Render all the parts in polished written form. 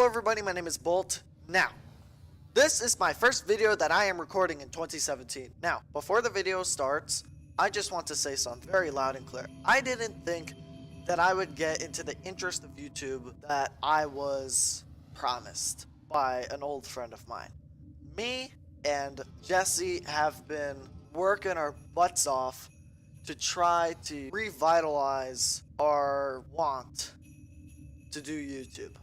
Hello everybody, my name is Bolt. Now, this is my first video that I am recording in 2017. Now, before the video starts, I just want to say something very loud and clear. I didn't think that I would get into the interest of YouTube that I was promised by an old friend of mine. Me and Jesse have been working our butts off to try to revitalize our want to do YouTube.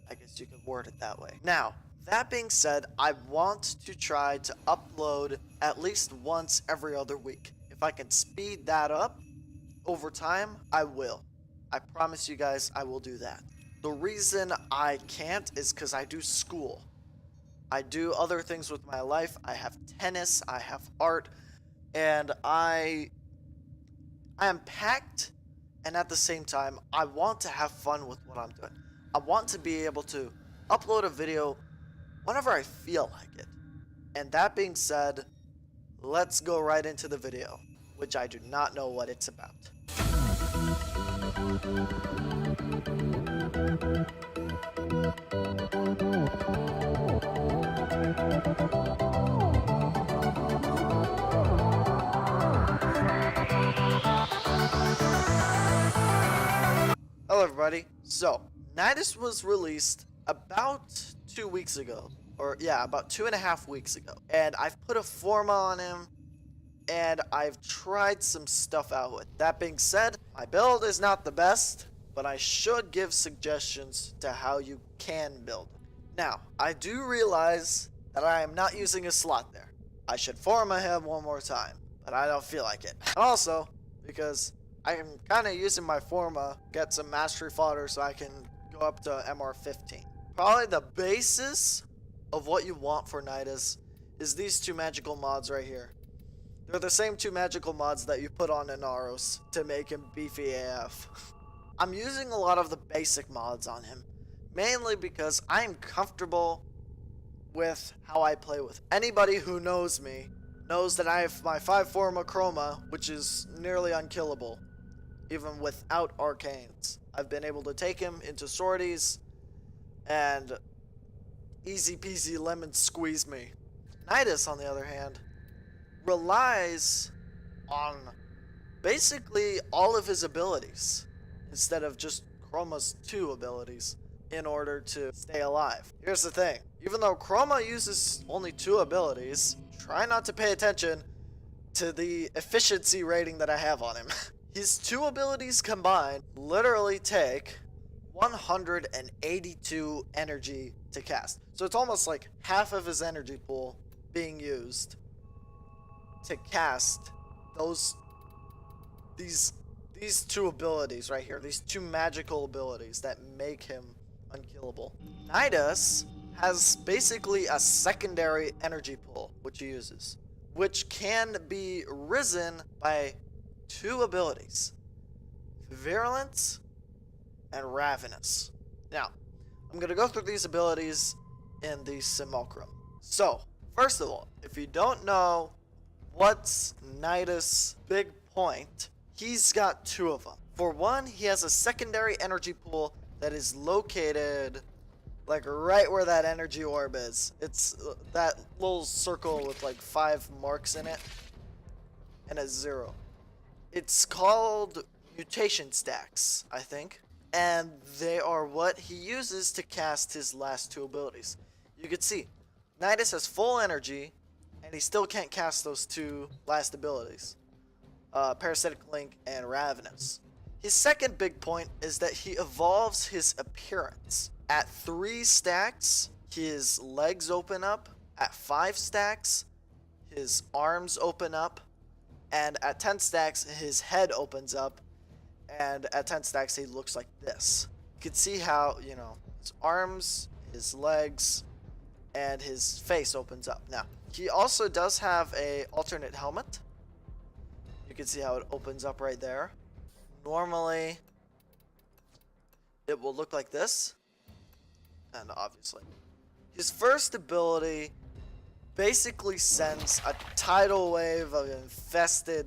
I guess you could word it that way. Now, that being said, I want to try to upload at least once every other week. If I can speed that up over time, I will. I promise you guys I will do that. The reason I can't is because I do school. I do other things with my life. I have tennis, I have art, and I am packed, and at the same time, I want to have fun with what I'm doing. I want to be able to upload a video whenever I feel like it. And that being said, let's go right into the video, which I do not know what it's about. Hello everybody. So, Nidus was released about 2 weeks ago. Or yeah, about 2.5 weeks ago. And I've put a forma on him, and I've tried some stuff out with. That being said, my build is not the best, but I should give suggestions to how you can build it. Now, I do realize that I am not using a slot there. I should forma him one more time, but I don't feel like it. And also, because I am kind of using my forma, get some mastery fodder so I can go up to MR15. Probably the basis of what you want for Nidus is these two magical mods right here. They're the same two magical mods that you put on Inaros to make him beefy AF. I'm using a lot of the basic mods on him, mainly because I'm comfortable with how I play with. Anybody who knows me knows that I have my 5 forma chroma, which is nearly unkillable, even without arcanes. I've been able to take him into sorties and easy peasy lemon squeeze me. Nidus, on the other hand, relies on basically all of his abilities instead of just Chroma's 2 abilities in order to stay alive. Here's the thing, even though Chroma uses only 2 abilities, try not to pay attention to the efficiency rating that I have on him. His 2 abilities combined literally take 182 energy to cast. So it's almost like half of his energy pool being used to cast these 2 abilities right here, these 2 magical abilities that make him unkillable. Nidus has basically a secondary energy pool which he uses, which can be risen by 2 abilities, Virulence and Ravenous. Now, I'm going to go through these abilities in the Simulacrum. So, first of all, if you don't know what's Nidus' big point, he's got 2 of them. For one, he has a secondary energy pool that is located like right where that energy orb is. It's that little circle with like 5 marks in it and a 0. It's called mutation stacks, I think, and they are what he uses to cast his last 2 abilities. You can see Nidus has full energy and he still can't cast those 2 last abilities, Parasitic Link and Ravenous. His second big point is that he evolves his appearance. At 3 stacks, his legs open up. At 5 stacks, his arms open up. And at 10 stacks, his head opens up. And at 10 stacks, he looks like this. You can see how, you know, his arms, his legs, and his face opens up. Now, he also does have a alternate helmet. You can see how it opens up right there. Normally, it will look like this. And obviously, his first ability basically sends a tidal wave of infested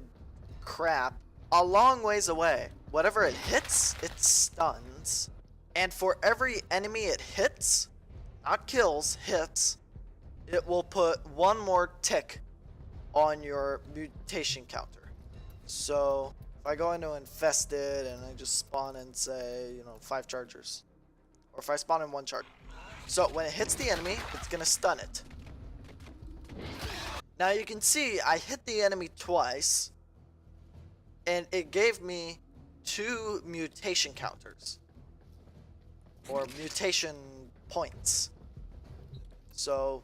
crap a long ways away. Whatever it hits, it stuns. And for every enemy it hits, not kills, hits, it will put one more tick on your mutation counter. So if I go into infested and I just spawn in, say, 5 chargers, or if I spawn in 1 charger, so when it hits the enemy, it's gonna stun it. Now you can see I hit the enemy twice, and it gave me 2 mutation counters, or mutation points. So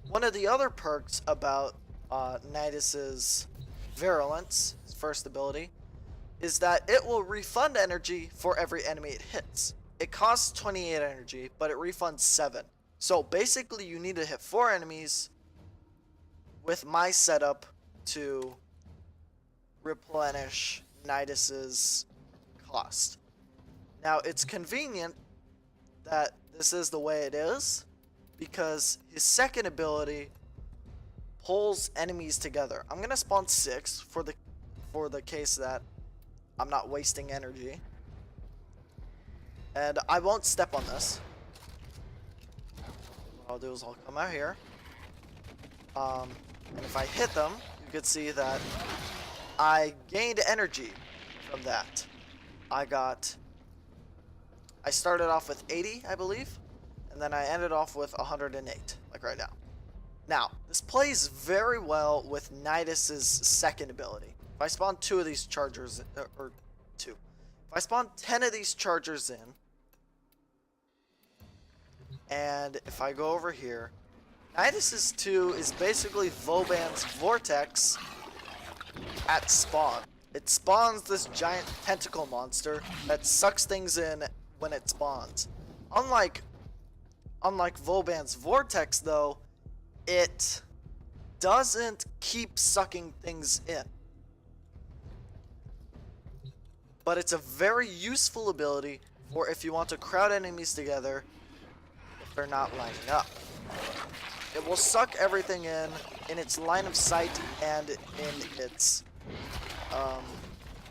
one of the other perks about Nidus's Virulence, his first ability, is that it will refund energy for every enemy it hits. It costs 28 energy, but it refunds 7. So basically you need to hit 4 enemies with my setup to replenish Nidus's cost. Now it's convenient that this is the way it is, because his second ability pulls enemies together. I'm gonna spawn 6 for the case that I'm not wasting energy, and I won't step on this. What I'll do is I'll come out here, and if I hit them, you can see that I gained energy from that. I started off with 80, I believe, and then I ended off with 108, like right now. Now, this plays very well with Nidus's second ability. If I spawn 2 of these chargers, or 2. If I spawn 10 of these chargers in, and if I go over here, Nidus's 2 is basically Vauban's Vortex at spawn. It spawns this giant tentacle monster that sucks things in when it spawns. Unlike Vauban's Vortex, though, it doesn't keep sucking things in. But it's a very useful ability for if you want to crowd enemies together if they're not lining up. It will suck everything in its line of sight and in its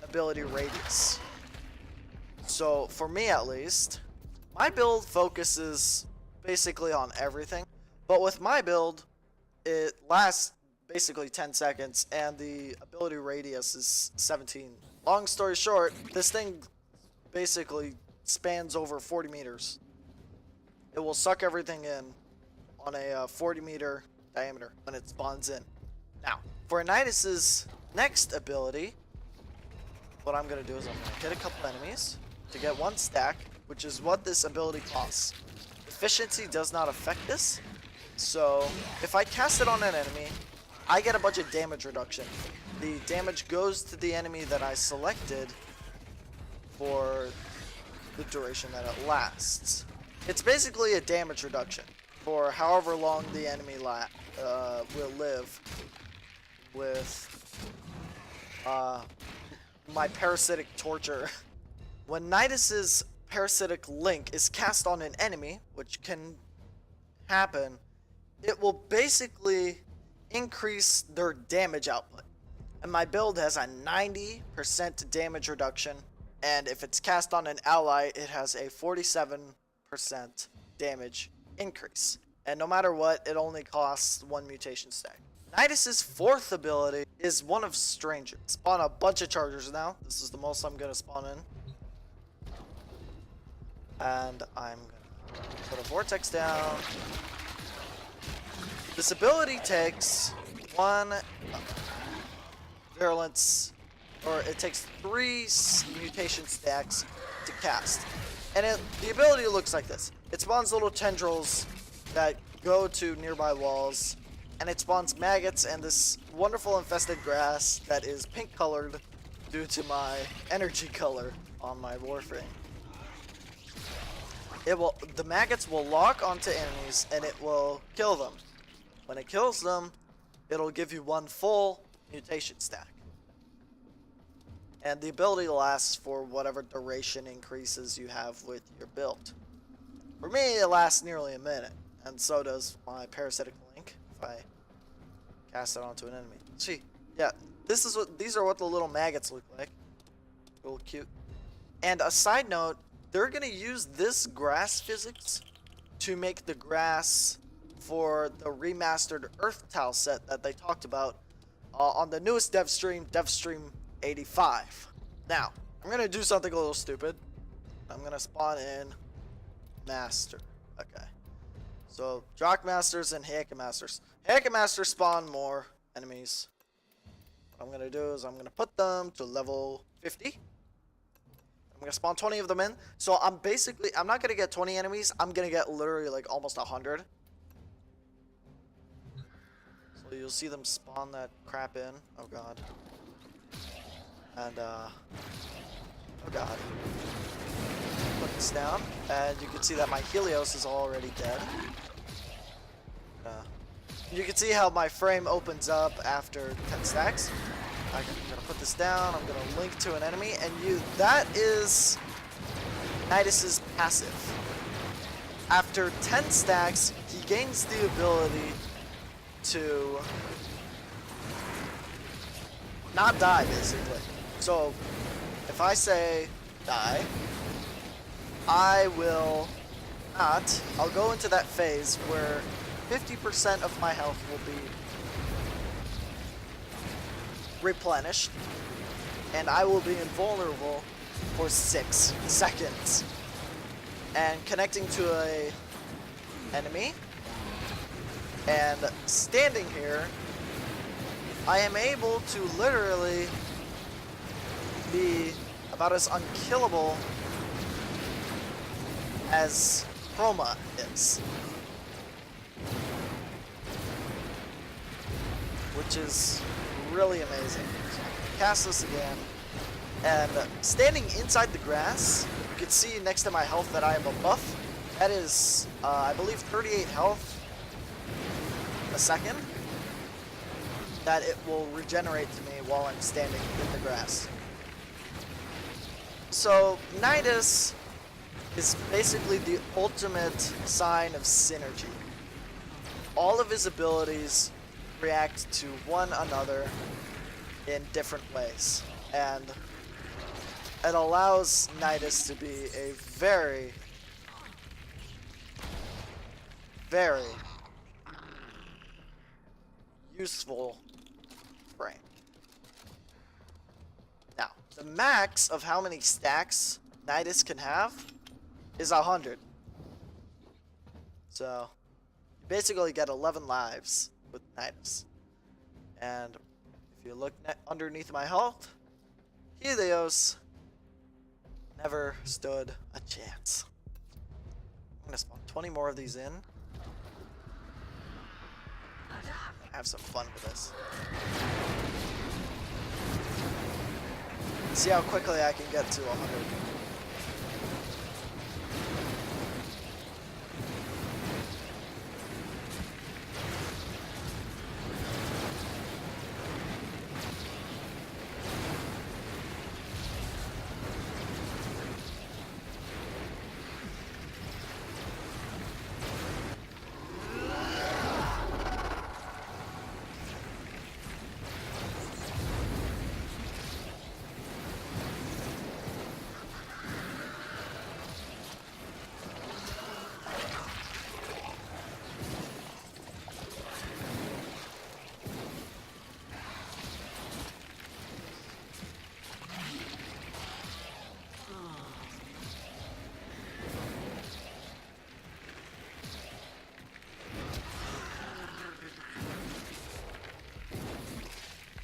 ability radius. So for me at least, my build focuses basically on everything, but with my build it lasts basically 10 seconds and the ability radius is 17. Long story short, this thing basically spans over 40 meters. It will suck everything in on a 40 meter diameter when it spawns in. Now, for Nidus's next ability, what I'm going to do is I'm going to hit a couple enemies to get 1 stack, which is what this ability costs. Efficiency does not affect this, so if I cast it on an enemy, I get a bunch of damage reduction. The damage goes to the enemy that I selected for the duration that it lasts. It's basically a damage reduction for however long the enemy will live with my parasitic torture. When Nidus's parasitic link is cast on an enemy, which can happen, it will basically increase their damage output. And my build has a 90% damage reduction, and if it's cast on an ally, it has a 47% damage increase. And no matter what, it only costs 1 mutation stack. Nidus's 4th ability is one of Stranger. Spawn a bunch of chargers now. This is the most I'm gonna spawn in. And I'm gonna put a vortex down. This ability takes 1 virulence, or it takes 3 mutation stacks to cast. And the ability looks like this. It spawns little tendrils that go to nearby walls, and it spawns maggots and this wonderful infested grass that is pink colored due to my energy color on my Warframe. The maggots will lock onto enemies and it will kill them. When it kills them, it'll give you 1 full mutation stack. And the ability lasts for whatever duration increases you have with your build. For me, it lasts nearly a minute, and so does my parasitic link if I cast it onto an enemy. See, yeah, these are what the little maggots look like. Real cute. And a side note, they're gonna use this grass physics to make the grass for the remastered Earth tile set that they talked about on the newest dev stream, DevStream 85. Now, I'm going to do something a little stupid. I'm going to spawn in Master. Okay. So, Jock Masters and Heike Masters. Heike Masters spawn more enemies. What I'm going to do is I'm going to put them to level 50. I'm going to spawn 20 of them in. So, I'm not going to get 20 enemies. I'm going to get literally like almost 100. So, you'll see them spawn that crap in. Oh, God. And, oh, God. Put this down, and you can see that my Helios is already dead. You can see how my frame opens up after 10 stacks. I'm gonna put this down, I'm gonna link to an enemy, and that is Nidus's passive. After 10 stacks, he gains the ability to not die, basically. So, if I say die, I will not. I'll go into that phase where 50% of my health will be replenished, and I will be invulnerable for 6 seconds. And connecting to a enemy, and standing here, I am able to literally be about as unkillable as Chroma is. Which is really amazing. So I can cast this again. And standing inside the grass, you can see next to my health that I have a buff. That is, I believe, 38 health a second. That it will regenerate to me while I'm standing in the grass. So, Nidus is basically the ultimate sign of synergy. All of his abilities react to one another in different ways, and it allows Nidus to be a very, very useful frame. Now, the max of how many stacks Nidus can have is 100. So, you basically get 11 lives with Nidus. And if you look underneath my health, Helios never stood a chance. I'm gonna spawn 20 more of these in. Have some fun with this. See how quickly I can get to 100.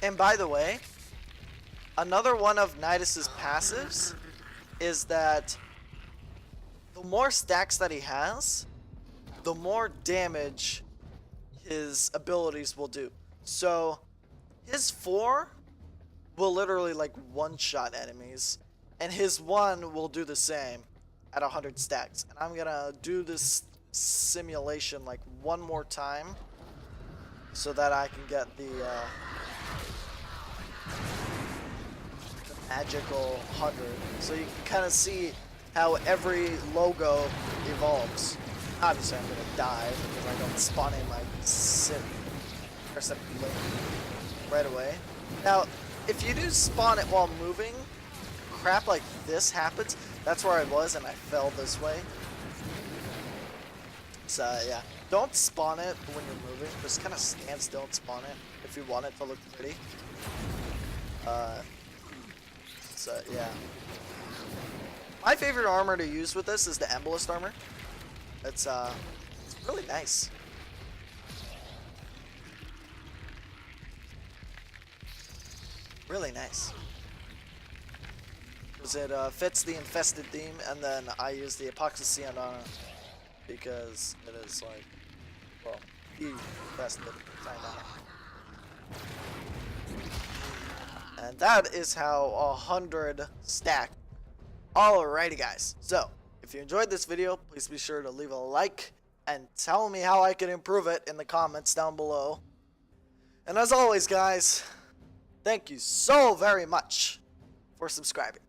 And by the way, another one of Nidus's passives is that the more stacks that he has, the more damage his abilities will do. So his 4 will literally like one-shot enemies, and his 1 will do the same at 100 stacks. And I'm gonna do this simulation like one more time so that I can get the magical 100. So you can kind of see how every logo evolves. Obviously I'm gonna die because I don't spawn in my intercept link right away. Now, if you do spawn it while moving, crap like this happens. That's where I was and I fell this way. So yeah, don't spawn it when you're moving. Just kind of stand still and spawn it if you want it to look pretty. So yeah. My favorite armor to use with this is the embolist armor. It's really nice. Really nice. Because it fits the infested theme, and then I use the epoxy on it because it is like, well, infested kinda. And that is how 100 stack. Alrighty guys, so if you enjoyed this video, please be sure to leave a like and tell me how I can improve it in the comments down below. And as always guys, thank you so very much for subscribing.